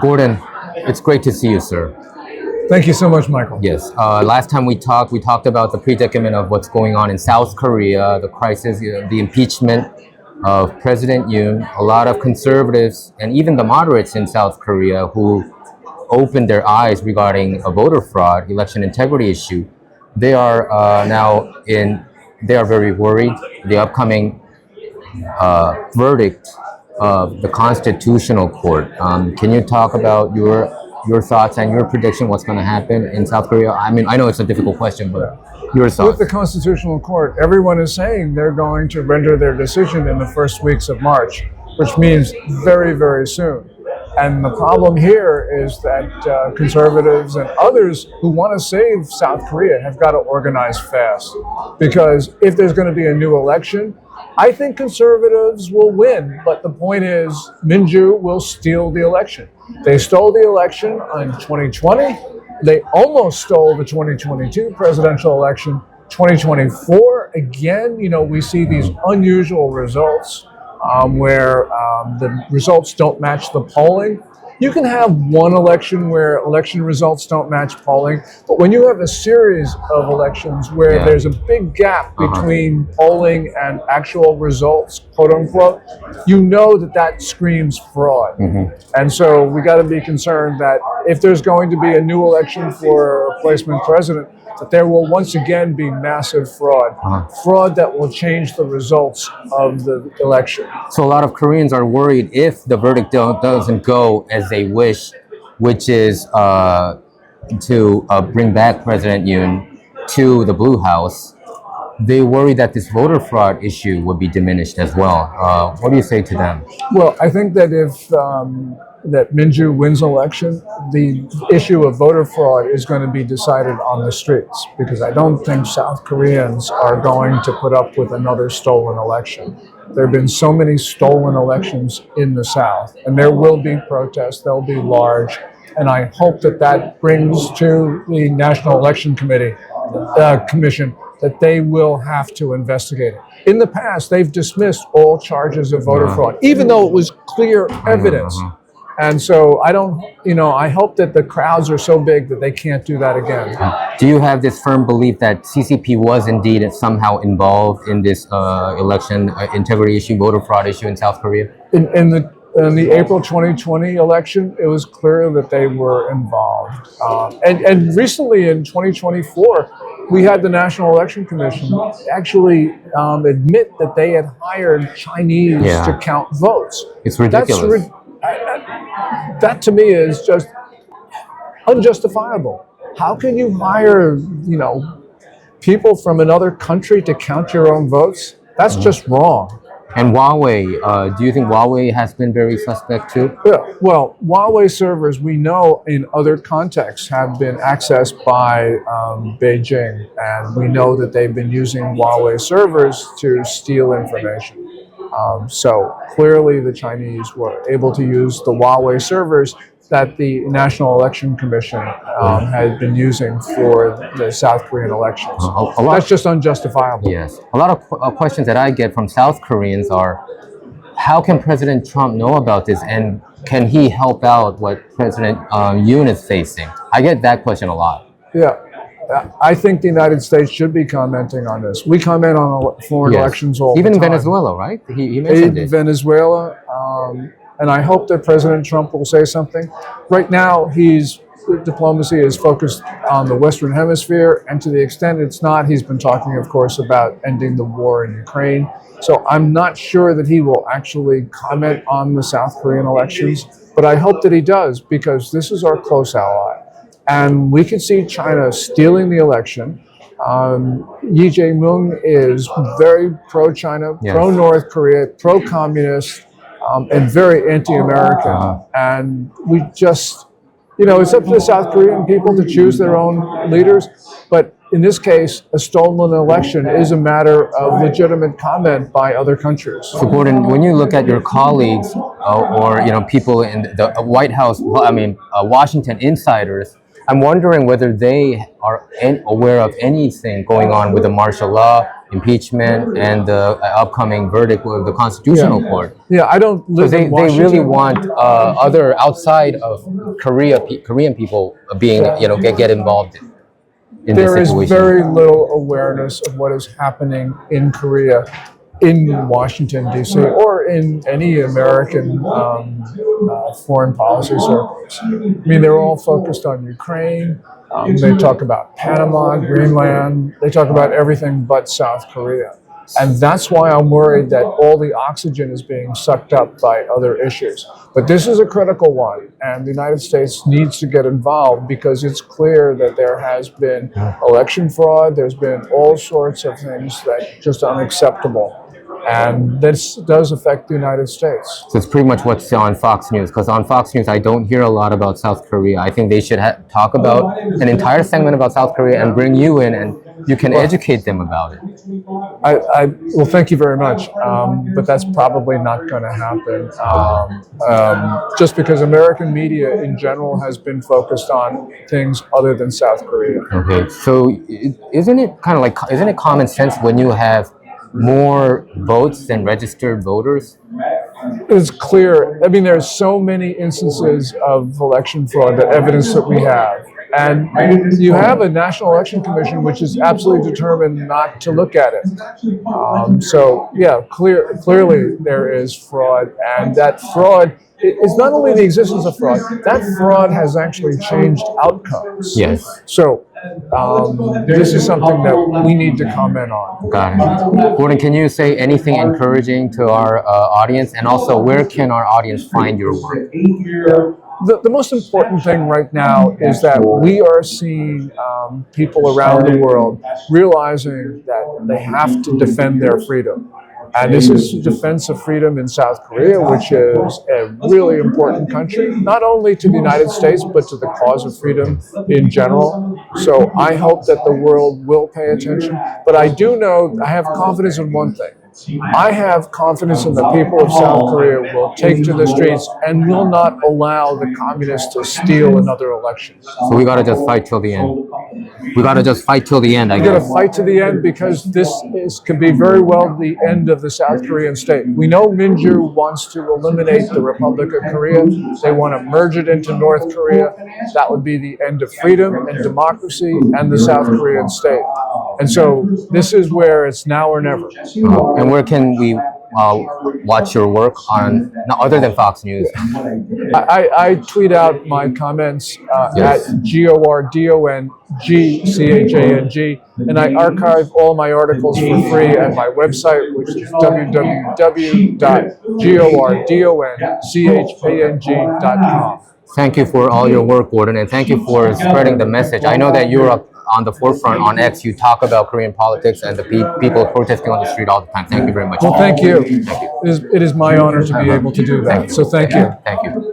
Gordon, it's great to see you, sir. Thank you so much, Michael. Yes. Last time we talked about the predicament of what's going on in South Korea, the crisis, the impeachment of President Yoon. A lot of conservatives and even the moderates in South Korea who opened their eyes regarding a voter fraud, election integrity issue. They are they are very worried. The upcoming verdict of the Constitutional Court. Can you talk about your thoughts and your prediction what's going to happen in South Korea? I mean, I know it's a difficult question, but your thoughts. With the Constitutional Court, everyone is saying they're going to render their decision in the first weeks of March, which means very, very soon. And the problem here is that conservatives and others who want to save South Korea have got to organize fast. Because if there's going to be a new election, I think conservatives will win. But the point is, Min-ju will steal the election. They stole the election in 2020. They almost stole the 2022 presidential election. 2024, again, we see these unusual results. Where the results don't match the polling. You can have one election where election results don't match polling, but when you have a series of elections where there's a big gap between polling and actual results, quote unquote, you know that screams fraud. And so we got to be concerned that if there's going to be a new election for a replacement president, that there will once again be massive fraud. Fraud that will change the results of the election. So a lot of Koreans are worried if the verdict doesn't go as they wish, which is to bring back President Yoon to the Blue House. They worry that this voter fraud issue would be diminished as well. What do you say to them? Well, I think that if that Min-ju wins election, the issue of voter fraud is going to be decided on the streets, because I don't think South Koreans are going to put up with another stolen election. There have been so many stolen elections in the South, and there will be protests, they'll be large, and I hope that brings to the National Election Commission that they will have to investigate it. In the past, they've dismissed all charges of voter fraud, even though it was clear evidence. And so I hope that the crowds are so big that they can't do that again. Do you have this firm belief that CCP was indeed somehow involved in this election integrity issue, voter fraud issue in South Korea? In the April 2020 election, it was clear that they were involved. And recently in 2024, we had the National Election Commission actually admit that they had hired Chinese to count votes. It's ridiculous. That to me is just unjustifiable. How can you hire, people from another country to count your own votes? That's just wrong. And Huawei, do you think Huawei has been very suspect too? Yeah, well, Huawei servers, we know in other contexts, have been accessed by Beijing, and we know that they've been using Huawei servers to steal information. So clearly the Chinese were able to use the Huawei servers that the National Election Commission had been using for the South Korean elections. That's just unjustifiable. Yes. A lot of questions that I get from South Koreans are, how can President Trump know about this, and can he help out what President Yoon is facing? I get that question a lot. Yeah. I think the United States should be commenting on this. We comment on foreign elections all Even the time. Venezuela, right? He mentioned it. Venezuela, and I hope that President Trump will say something. Right now, diplomacy is focused on the Western Hemisphere, and to the extent it's not, he's been talking, of course, about ending the war in Ukraine. So I'm not sure that he will actually comment on the South Korean elections, but I hope that he does, because this is our close ally. And we can see China stealing the election. Yi Jae-myung is very pro-China, pro-North Korea, pro-communist, and very anti-American. And we just, it's up to the South Korean people to choose their own leaders. But in this case, a stolen election is a matter of legitimate comment by other countries. So Gordon, when you look at your colleagues or people in the White House, Washington insiders, I'm wondering whether they are aware of anything going on with the martial law impeachment and the upcoming verdict of the Constitutional Court. Yeah, I don't live Because in they Washington. really want other outside of Korean people being, get involved in this There is situation. very little awareness of what is happening in Korea, in Washington, D.C., or in any American foreign policy circles. I mean, they're all focused on Ukraine. They talk about Panama, Greenland. They talk about everything but South Korea. And that's why I'm worried that all the oxygen is being sucked up by other issues. But this is a critical one, and the United States needs to get involved because it's clear that there has been election fraud. There's been all sorts of things that just unacceptable. And this does affect the United States. So it's pretty much what's on Fox News, because on Fox News, I don't hear a lot about South Korea. I think they should talk about an entire segment about South Korea and bring you in, and you can educate them about it. Well, thank you very much. But that's probably not going to happen. Just because American media in general has been focused on things other than South Korea. Okay, so isn't it common sense when you have more votes than registered voters? It's clear. I mean, there's so many instances of election fraud, the evidence that we have. And you have a National Election Commission which is absolutely determined not to look at it. So, yeah, clearly there is fraud. And that fraud is not only the existence of fraud, that fraud has actually changed outcomes. Yes. So, this is something that we need to comment on. Got it. Gordon, can you say anything encouraging to our audience? And also, where can our audience find your work? The most important thing right now is that we are seeing people around the world realizing that they have to defend their freedom. And this is defense of freedom in South Korea, which is a really important country, not only to the United States, but to the cause of freedom in general. So I hope that the world will pay attention. But I do know, I have confidence in one thing. I have confidence in the people of South Korea will take to the streets and will not allow the communists to steal another election. So we gotta just fight till the end. We gotta just fight till the end, I We got to guess. fight to the end because this could be very well the end of the South Korean state. We know Min-ju wants to eliminate the Republic of Korea. They want to merge it into North Korea. That would be the end of freedom and democracy and the South Korean state. And so this is where it's now or never. And where can we watch your work on, other than Fox News? I tweet out my comments Yes. at GORDONGCHANG, and I archive all my articles for free at my website, which is www.GORDONCHANG.com. Thank you for all your work, Gordon, and thank you for spreading the message. I know that you're up on the forefront on X. You talk about Korean politics and the people protesting on the street all the time. Thank you very much. Well, thank you. It is my honor to be able to do that. So thank you. Thank you.